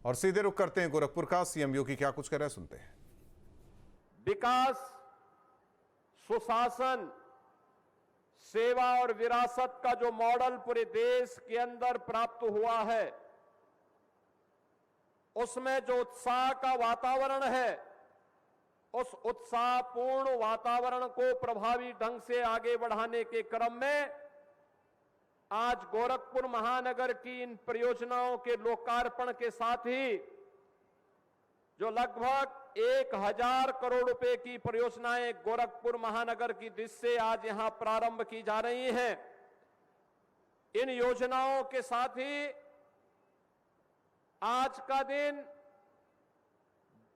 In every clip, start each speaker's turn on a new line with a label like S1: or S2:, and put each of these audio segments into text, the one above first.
S1: और सीधे रुख करते हैं गोरखपुर का। सीएम योगी क्या कुछ कह रहे हैं, सुनते हैं।
S2: विकास, सुशासन, सेवा और विरासत का जो मॉडल पूरे देश के अंदर प्राप्त हुआ है, उसमें जो उत्साह का वातावरण है, उस उत्साहपूर्ण वातावरण को प्रभावी ढंग से आगे बढ़ाने के क्रम में आज गोरखपुर महानगर की इन परियोजनाओं के लोकार्पण के साथ ही जो लगभग 1000 करोड़ रुपए की परियोजनाएं गोरखपुर महानगर की दृष्टि से आज यहां प्रारंभ की जा रही हैं, इन योजनाओं के साथ ही आज का दिन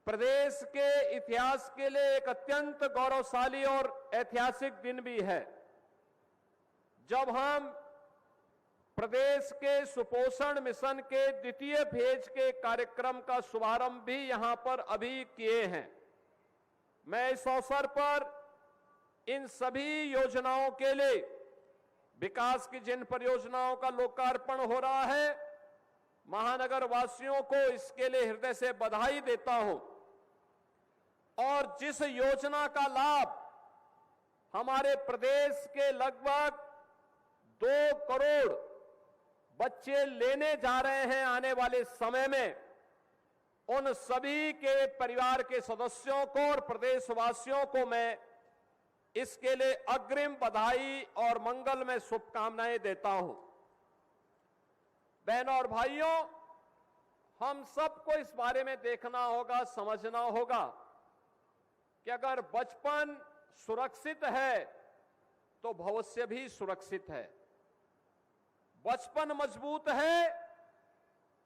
S2: प्रदेश के इतिहास के लिए एक अत्यंत गौरवशाली और ऐतिहासिक दिन भी है, जब हम प्रदेश के सुपोषण मिशन के द्वितीय फेज के कार्यक्रम का शुभारंभ भी यहां पर अभी किए हैं। मैं इस अवसर पर इन सभी योजनाओं के लिए, विकास की जिन परियोजनाओं का लोकार्पण हो रहा है, महानगर वासियों को इसके लिए हृदय से बधाई देता हूं। और जिस योजना का लाभ हमारे प्रदेश के लगभग 2 करोड़ बच्चे लेने जा रहे हैं आने वाले समय में, उन सभी के परिवार के सदस्यों को और प्रदेशवासियों को मैं इसके लिए अग्रिम बधाई और मंगल में शुभकामनाएं देता हूं। बहनों और भाइयों, हम सबको इस बारे में देखना होगा, समझना होगा कि अगर बचपन सुरक्षित है तो भविष्य भी सुरक्षित है, बचपन मजबूत है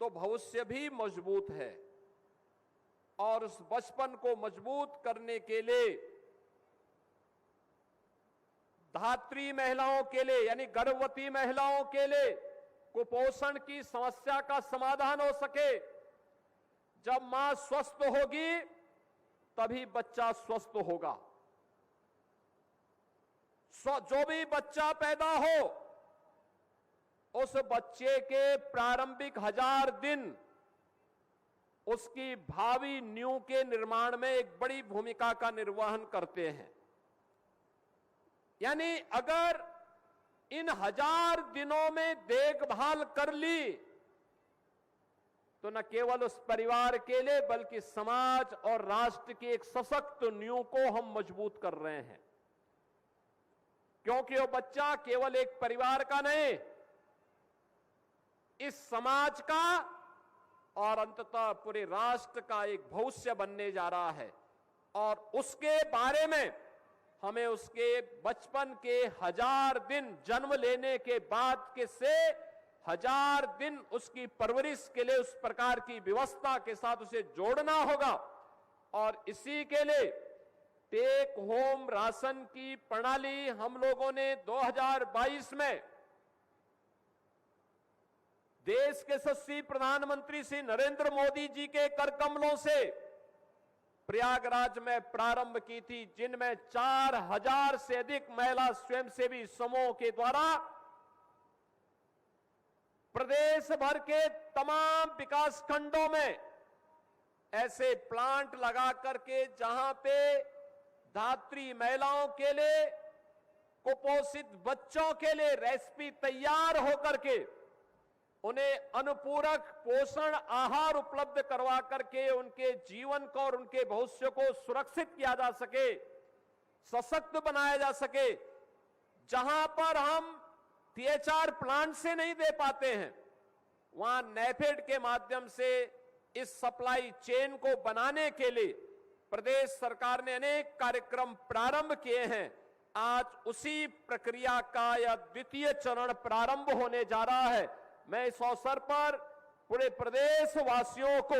S2: तो भविष्य भी मजबूत है। और उस बचपन को मजबूत करने के लिए धात्री महिलाओं के लिए, यानी गर्भवती महिलाओं के लिए कुपोषण की समस्या का समाधान हो सके। जब मां स्वस्थ होगी तभी बच्चा स्वस्थ होगा। जो भी बच्चा पैदा हो, उस बच्चे के प्रारंभिक 1000 दिन उसकी भावी नींव के निर्माण में एक बड़ी भूमिका का निर्वहन करते हैं। यानी अगर इन 1000 दिनों में देखभाल कर ली तो न केवल उस परिवार के लिए बल्कि समाज और राष्ट्र की एक सशक्त नींव को हम मजबूत कर रहे हैं। क्योंकि वो बच्चा केवल एक परिवार का नहीं, इस समाज का और अंततः पूरे राष्ट्र का एक भविष्य बनने जा रहा है। और उसके बारे में हमें उसके बचपन के 1000 दिन, जन्म लेने के बाद के से 1000 दिन उसकी परवरिश के लिए उस प्रकार की व्यवस्था के साथ उसे जोड़ना होगा। और इसी के लिए टेक होम राशन की प्रणाली हम लोगों ने 2022 में देश के यशस्वी प्रधानमंत्री श्री नरेंद्र मोदी जी के कर कमलों से प्रयागराज में प्रारंभ की थी, जिनमें 4000 से अधिक महिला स्वयंसेवी समूहों के द्वारा प्रदेश भर के तमाम विकास खंडों में ऐसे प्लांट लगा करके जहां पे धात्री महिलाओं के लिए, कुपोषित बच्चों के लिए रेसिपी तैयार होकर के उन्हें अनुपूरक पोषण आहार उपलब्ध करवा करके उनके जीवन को और उनके भविष्य को सुरक्षित किया जा सके, सशक्त बनाया जा सके। जहां पर हम THR प्लांट से नहीं दे पाते हैं, वहां नेफेड के माध्यम से इस सप्लाई चेन को बनाने के लिए प्रदेश सरकार ने अनेक कार्यक्रम प्रारंभ किए हैं। आज उसी प्रक्रिया का यह द्वितीय चरण प्रारंभ होने जा रहा है। मैं इस अवसर पर पूरे प्रदेश वासियों को,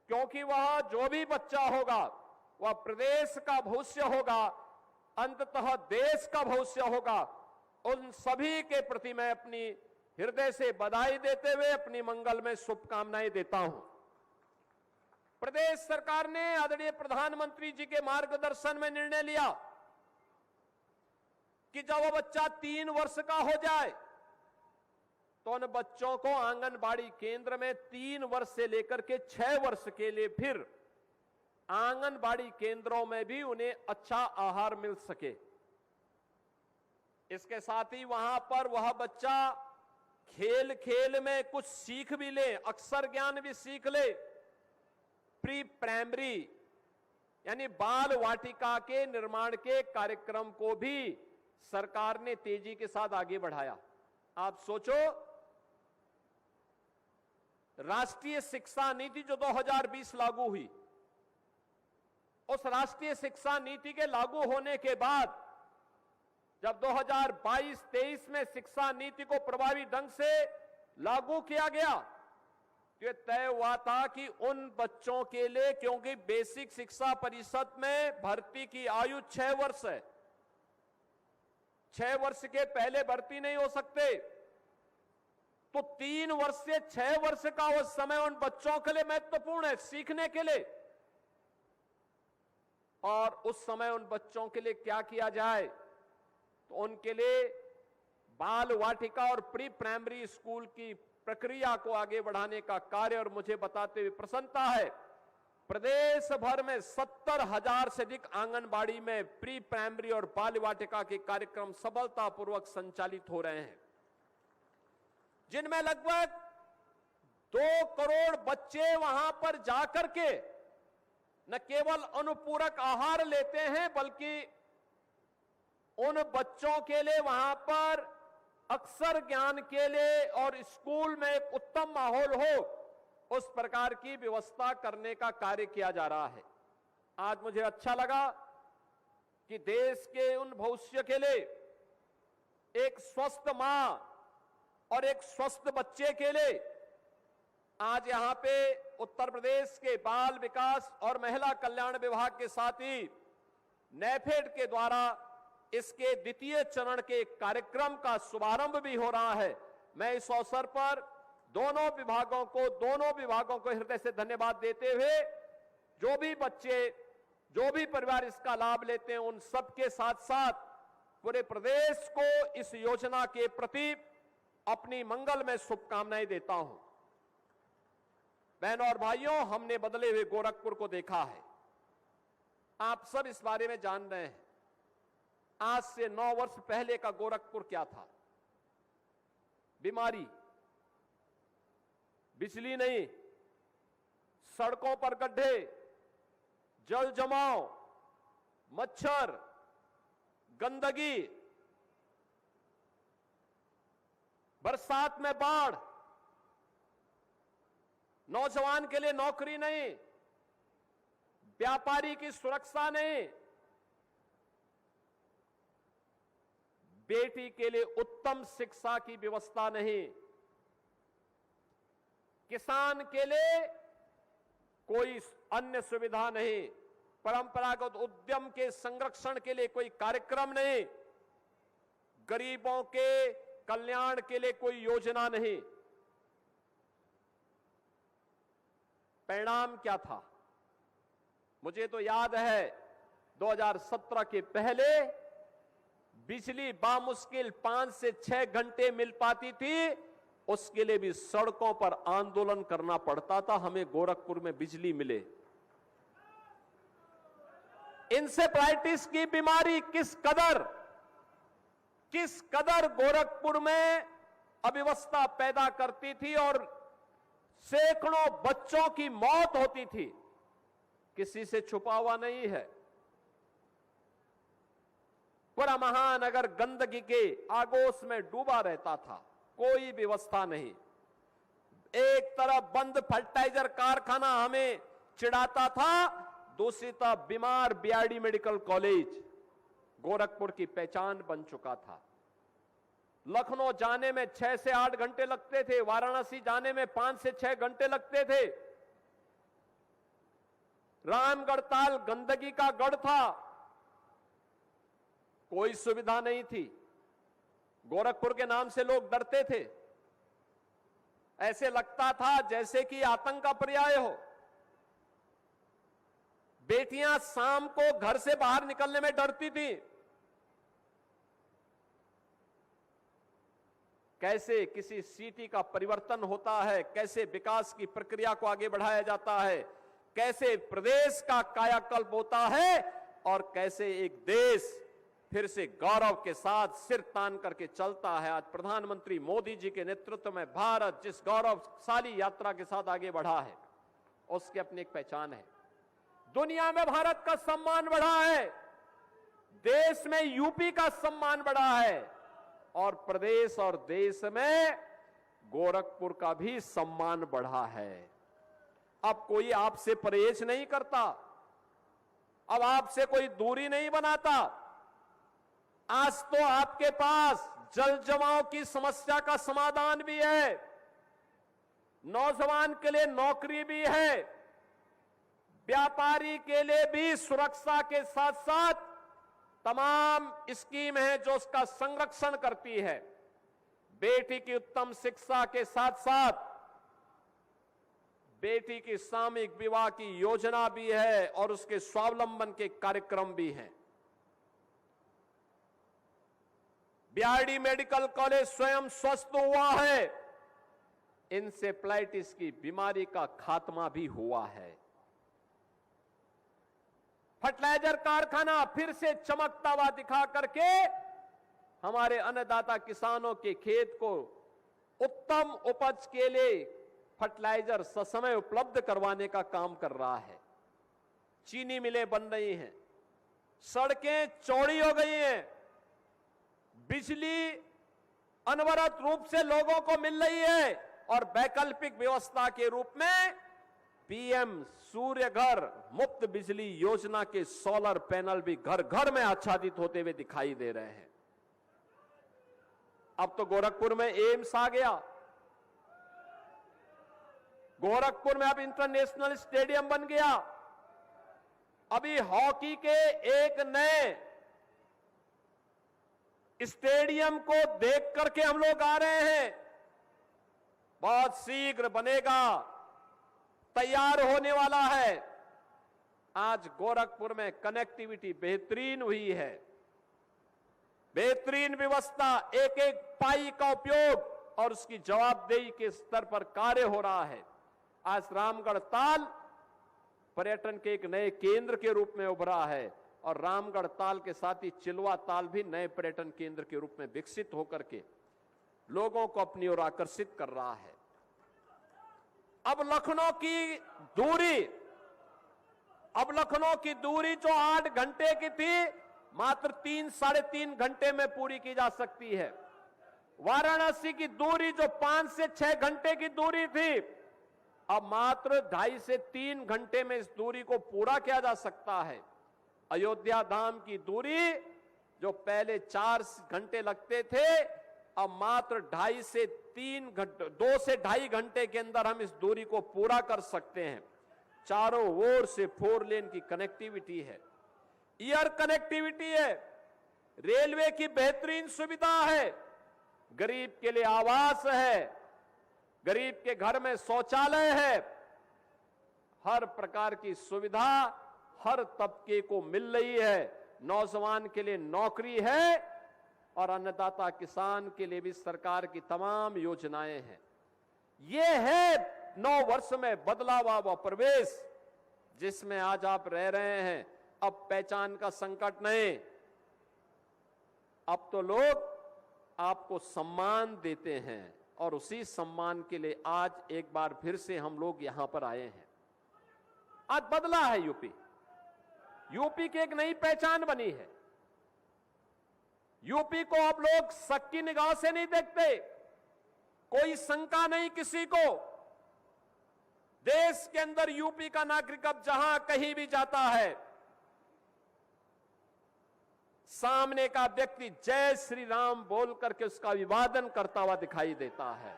S2: क्योंकि वह जो भी बच्चा होगा वह प्रदेश का भविष्य होगा, अंततः देश का भविष्य होगा, उन सभी के प्रति मैं अपनी हृदय से बधाई देते हुए अपनी मंगल में शुभकामनाएं देता हूं। प्रदेश सरकार ने आदरणीय प्रधानमंत्री जी के मार्गदर्शन में निर्णय लिया कि जब वह बच्चा 3 वर्ष का हो जाए तो उन बच्चों को आंगनबाड़ी केंद्र में 3 वर्ष से लेकर के 6 वर्ष के लिए फिर आंगनबाड़ी केंद्रों में भी उन्हें अच्छा आहार मिल सके। इसके साथ ही वहां पर वह बच्चा खेल खेल में कुछ सीख भी ले, अक्षर ज्ञान भी सीख ले। प्री प्राइमरी यानी बाल वाटिका के निर्माण के कार्यक्रम को भी सरकार ने तेजी के साथ आगे बढ़ाया। आप सोचो, राष्ट्रीय शिक्षा नीति जो 2020 लागू हुई, उस राष्ट्रीय शिक्षा नीति के लागू होने के बाद जब 2022-23 में शिक्षा नीति को प्रभावी ढंग से लागू किया गया, तो यह तय हुआ था कि उन बच्चों के लिए, क्योंकि बेसिक शिक्षा परिषद में भर्ती की आयु 6 वर्ष है, 6 वर्ष के पहले भर्ती नहीं हो सकते, तो 3 वर्ष से 6 वर्ष का वो समय उन बच्चों के लिए महत्वपूर्ण है सीखने के लिए। और उस समय उन बच्चों के लिए क्या किया जाए, तो उनके लिए बाल वाटिका और प्री प्राइमरी स्कूल की प्रक्रिया को आगे बढ़ाने का कार्य, और मुझे बताते हुए प्रसन्नता है, प्रदेश भर में 70,000 से अधिक आंगनबाड़ी में प्री प्राइमरी और बाल वाटिका के कार्यक्रम सफलतापूर्वक संचालित हो रहे हैं, जिनमें लगभग 2 करोड़ बच्चे वहां पर जाकर के न केवल अनुपूरक आहार लेते हैं, बल्कि उन बच्चों के लिए वहां पर अक्षर ज्ञान के लिए और स्कूल में एक उत्तम माहौल हो, उस प्रकार की व्यवस्था करने का कार्य किया जा रहा है। आज मुझे अच्छा लगा कि देश के उन भविष्य के लिए, एक स्वस्थ मां और एक स्वस्थ बच्चे के लिए, आज यहां पे उत्तर प्रदेश के बाल विकास और महिला कल्याण विभाग के साथ ही नेफेड के द्वारा इसके द्वितीय चरण के कार्यक्रम का शुभारंभ भी हो रहा है। मैं इस अवसर पर दोनों विभागों को हृदय से धन्यवाद देते हुए, जो भी बच्चे, जो भी परिवार इसका लाभ लेते हैं, उन सबके साथ साथ पूरे प्रदेश को इस योजना के प्रति अपनी मंगलमय शुभकामनाएं देता हूं। बहनों और भाइयों, हमने बदले हुए गोरखपुर को देखा है। आप सब इस बारे में जान रहे हैं। आज से 9 वर्ष पहले का गोरखपुर क्या था? बीमारी, बिजली नहीं, सड़कों पर गड्ढे, जल जमाव, मच्छर, गंदगी, बरसात में बाढ़, नौजवान के लिए नौकरी नहीं, व्यापारी की सुरक्षा नहीं, बेटी के लिए उत्तम शिक्षा की व्यवस्था नहीं, किसान के लिए कोई अन्य सुविधा नहीं, परंपरागत उद्यम के संरक्षण के लिए कोई कार्यक्रम नहीं, गरीबों के कल्याण के लिए कोई योजना नहीं। परिणाम क्या था? मुझे तो याद है 2017 के पहले बिजली बामुश्किल 5 से 6 घंटे मिल पाती थी, उसके लिए भी सड़कों पर आंदोलन करना पड़ता था, हमें गोरखपुर में बिजली मिले। इंसेफ्लाइटिस की बीमारी किस कदर गोरखपुर में अव्यवस्था पैदा करती थी और सैकड़ों बच्चों की मौत होती थी, किसी से छुपा हुआ नहीं है। पूरा महानगर गंदगी के आगोश में डूबा रहता था, कोई व्यवस्था नहीं। एक तरफ बंद फर्टिलाइजर कारखाना हमें चिढ़ाता था, दूसरी तरफ बीमार बीआरडी मेडिकल कॉलेज गोरखपुर की पहचान बन चुका था। लखनऊ जाने में 6 से 8 घंटे लगते थे, वाराणसी जाने में 5 से 6 घंटे लगते थे। रामगढ़ ताल गंदगी का गढ़ था, कोई सुविधा नहीं थी, गोरखपुर के नाम से लोग डरते थे, ऐसे लगता था जैसे कि आतंक का पर्याय हो। बेटियां शाम को घर से बाहर निकलने में डरती थी। कैसे किसी सिटी का परिवर्तन होता है, कैसे विकास की प्रक्रिया को आगे बढ़ाया जाता है, कैसे प्रदेश का कायाकल्प होता है और कैसे एक देश फिर से गौरव के साथ सिर तान करके चलता है। आज प्रधानमंत्री मोदी जी के नेतृत्व में भारत जिस गौरवशाली यात्रा के साथ आगे बढ़ा है, उसकी अपनी एक पहचान है। दुनिया में भारत का सम्मान बढ़ा है, देश में यूपी का सम्मान बढ़ा है और प्रदेश और देश में गोरखपुर का भी सम्मान बढ़ा है। अब कोई आपसे परहेज नहीं करता, अब आपसे कोई दूरी नहीं बनाता। आज तो आपके पास जल जमाव की समस्या का समाधान भी है, नौजवान के लिए नौकरी भी है, व्यापारी के लिए भी सुरक्षा के साथ साथ तमाम स्कीम है जो उसका संरक्षण करती है। बेटी की उत्तम शिक्षा के साथ साथ बेटी की सामूहिक विवाह की योजना भी है और उसके स्वावलंबन के कार्यक्रम भी हैं। बीआरडी मेडिकल कॉलेज स्वयं स्वस्थ हुआ है, इंसेफ्लाइटिस की बीमारी का खात्मा भी हुआ है। फर्टिलाइजर कारखाना फिर से चमकता हुआ दिखा करके हमारे अन्नदाता किसानों के खेत को उत्तम उपज के लिए फर्टिलाइजर ससमय उपलब्ध करवाने का काम कर रहा है। चीनी मिलें बन रही हैं, सड़कें चौड़ी हो गई हैं, बिजली अनवरत रूप से लोगों को मिल रही है और वैकल्पिक व्यवस्था के रूप में पीएम सूर्य घर मुफ्त बिजली योजना के सोलर पैनल भी घर घर में आच्छादित होते हुए दिखाई दे रहे हैं। अब तो गोरखपुर में एम्स आ गया, गोरखपुर में अब इंटरनेशनल स्टेडियम बन गया। अभी हॉकी के एक नए स्टेडियम को देख करके हम लोग आ रहे हैं, बहुत शीघ्र बनेगा, तैयार होने वाला है। आज गोरखपुर में कनेक्टिविटी बेहतरीन हुई है, बेहतरीन व्यवस्था, एक एक पाई का उपयोग और उसकी जवाबदेही के स्तर पर कार्य हो रहा है। आज रामगढ़ ताल पर्यटन के एक नए केंद्र के रूप में उभरा है और रामगढ़ ताल के साथ ही चिलवा ताल भी नए पर्यटन केंद्र के रूप में विकसित होकर के लोगों को अपनी ओर आकर्षित कर रहा है। अब लखनऊ की दूरी जो 8 घंटे की थी, मात्र 3-3.5 घंटे में पूरी की जा सकती है। वाराणसी की दूरी जो 5 से 6 घंटे की दूरी थी, अब मात्र 2.5 से 3 घंटे में इस दूरी को पूरा किया जा सकता है। अयोध्या धाम की दूरी जो पहले 4 घंटे लगते थे, अब मात्र 2.5 से 3 घंटे, 2 से 2.5 घंटे के अंदर हम इस दूरी को पूरा कर सकते हैं। चारों ओर से 4 लेन की कनेक्टिविटी है, एयर कनेक्टिविटी है, रेलवे की बेहतरीन सुविधा है, गरीब के लिए आवास है, गरीब के घर में शौचालय है, हर प्रकार की सुविधा हर तबके को मिल रही है। नौजवान के लिए नौकरी है और अन्नदाता किसान के लिए भी सरकार की तमाम योजनाएं हैं। ये है 9 वर्ष में बदला हुआ प्रवेश जिसमें आज आप रह रहे हैं। अब पहचान का संकट नहीं, अब तो लोग आपको सम्मान देते हैं और उसी सम्मान के लिए आज एक बार फिर से हम लोग यहां पर आए हैं। आज बदला है यूपी की एक नई पहचान बनी है। यूपी को अब लोग शक की निगाह से नहीं देखते, कोई शंका नहीं किसी को। देश के अंदर यूपी का नागरिक अब जहां कहीं भी जाता है, सामने का व्यक्ति जय श्री राम बोल करके उसका अभिवादन करता हुआ दिखाई देता है।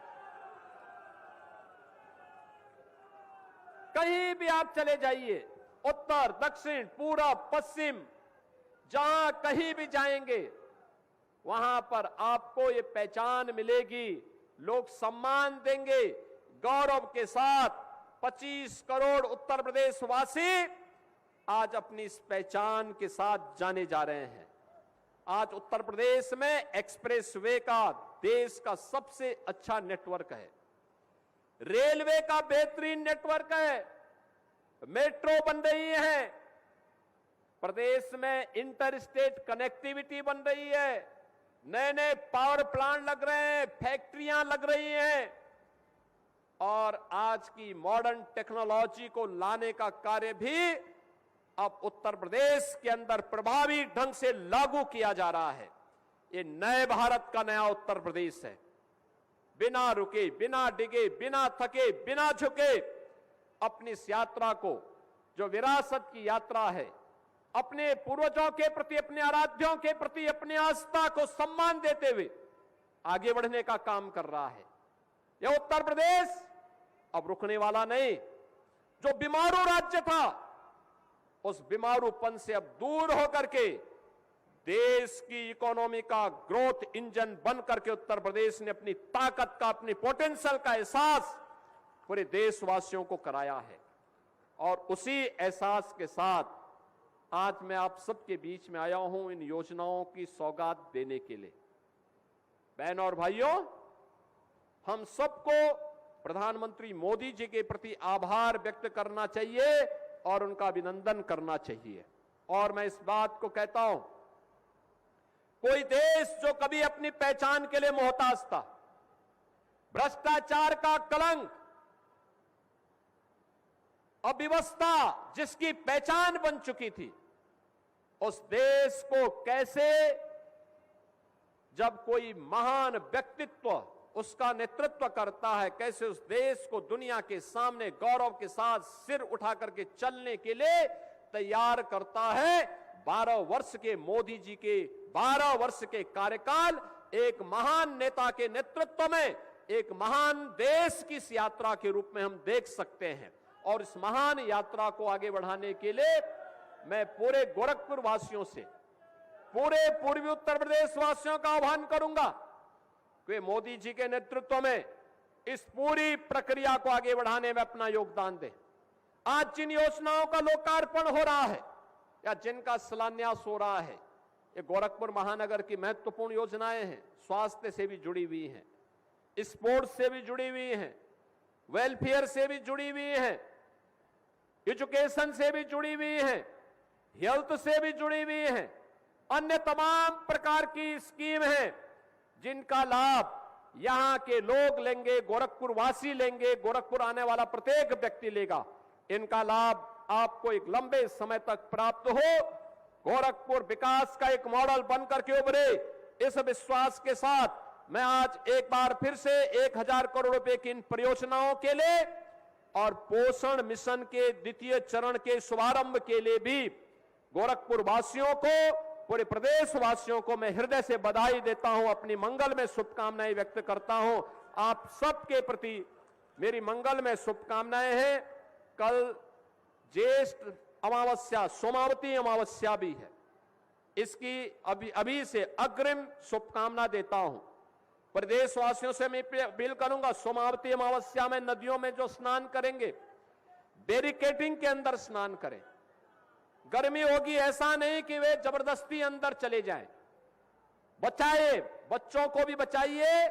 S2: कहीं भी आप चले जाइए, उत्तर दक्षिण पूरब पश्चिम, जहां कहीं भी जाएंगे वहां पर आपको ये पहचान मिलेगी, लोग सम्मान देंगे। गौरव के साथ 25 करोड़ उत्तर प्रदेश वासी आज अपनी इस पहचान के साथ जाने जा रहे हैं। आज उत्तर प्रदेश में एक्सप्रेसवे का देश का सबसे अच्छा नेटवर्क है, रेलवे का बेहतरीन नेटवर्क है, मेट्रो बन रही है, प्रदेश में इंटर स्टेट कनेक्टिविटी बन रही है, नए नए पावर प्लांट लग रहे हैं, फैक्ट्रियां लग रही हैं और आज की मॉडर्न टेक्नोलॉजी को लाने का कार्य भी अब उत्तर प्रदेश के अंदर प्रभावी ढंग से लागू किया जा रहा है। ये नए भारत का नया उत्तर प्रदेश है। बिना रुके, बिना डिगे, बिना थके, बिना झुके अपनी इस यात्रा को, जो विरासत की यात्रा है, अपने पूर्वजों के प्रति, अपने आराध्यों के प्रति अपनी आस्था को सम्मान देते हुए आगे बढ़ने का काम कर रहा है। यह उत्तर प्रदेश अब रुकने वाला नहीं। जो बीमारू राज्य था, उस बीमारूपन से अब दूर होकर के देश की इकोनॉमी का ग्रोथ इंजन बन करके उत्तर प्रदेश ने अपनी ताकत का, अपनी पोटेंशियल का एहसास पूरे देशवासियों को कराया है। और उसी एहसास के साथ आज मैं आप सबके बीच में आया हूं इन योजनाओं की सौगात देने के लिए। बहनों और भाइयों, हम सबको प्रधानमंत्री मोदी जी के प्रति आभार व्यक्त करना चाहिए और उनका अभिनंदन करना चाहिए। और मैं इस बात को कहता हूं, कोई देश जो कभी अपनी पहचान के लिए मोहताज था, भ्रष्टाचार का कलंक, अव्यवस्था जिसकी पहचान बन चुकी थी, उस देश को कैसे, जब कोई महान व्यक्तित्व उसका नेतृत्व करता है, कैसे उस देश को दुनिया के सामने गौरव के साथ सिर उठा करके चलने के लिए तैयार करता है। 12 वर्ष के मोदी जी के 12 वर्ष के कार्यकाल एक महान नेता के नेतृत्व में एक महान देश की इस यात्रा के रूप में हम देख सकते हैं। और इस महान यात्रा को आगे बढ़ाने के लिए मैं पूरे गोरखपुर वासियों से, पूरे पूर्वी उत्तर प्रदेश वासियों का आह्वान करूंगा कि मोदी जी के नेतृत्व में इस पूरी प्रक्रिया को आगे बढ़ाने में अपना योगदान दें। आज जिन योजनाओं का लोकार्पण हो रहा है या जिनका शिलान्यास हो रहा है, ये गोरखपुर महानगर की महत्वपूर्ण योजनाएं हैं। स्वास्थ्य से भी जुड़ी हुई हैं, स्पोर्ट्स से भी जुड़ी हुई हैं, वेलफेयर से भी जुड़ी हुई हैं, एजुकेशन से भी जुड़ी हुई हैं, हेल्थ से भी जुड़ी हुई हैं, अन्य तमाम प्रकार की स्कीम हैं जिनका लाभ यहां के लोग लेंगे, गोरखपुर वासी लेंगे, गोरखपुर आने वाला प्रत्येक व्यक्ति लेगा। इनका लाभ आपको एक लंबे समय तक प्राप्त हो, गोरखपुर विकास का एक मॉडल बनकर के उभरे, इस विश्वास के साथ मैं आज एक बार फिर से 1000 करोड़ रुपए की इन परियोजनाओं के लिए और पोषण मिशन के द्वितीय चरण के शुभारंभ के लिए भी गोरखपुर वासियों को, पूरे प्रदेश वासियों को मैं हृदय से बधाई देता हूं, अपनी मंगल में शुभकामनाएं व्यक्त करता हूं। आप सबके प्रति मेरी मंगल में शुभकामनाएं हैं। कल ज्येष्ठ अमावस्या, सोमावती अमावस्या भी है, इसकी अभी से अग्रिम शुभकामना देता हूं। प्रदेशवासियों से मैं अपील करूंगा, सोमावती अमावस्या में नदियों में जो स्नान करेंगे, बैरिकेडिंग के अंदर स्नान करें। गर्मी होगी, ऐसा नहीं कि वे जबरदस्ती अंदर चले जाएं। बचाए, बच्चों को भी बचाइए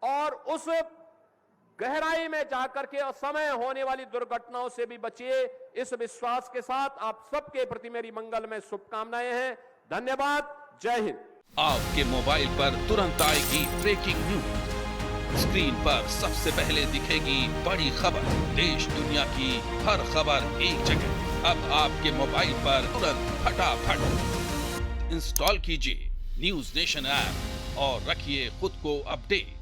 S2: और उस गहराई में जाकर के असमय होने वाली दुर्घटनाओं से भी बचिए। इस विश्वास के साथ आप सबके प्रति मेरी मंगल में शुभकामनाएं हैं। धन्यवाद। जय हिंद।
S3: आपके मोबाइल पर तुरंत आएगी ब्रेकिंग न्यूज। स्क्रीन पर सबसे पहले दिखेगी बड़ी खबर, देश दुनिया की हर खबर एक जगह। अब आपके मोबाइल पर तुरंत फटाफट इंस्टॉल कीजिए न्यूज नेशन ऐप और रखिए खुद को अपडेट।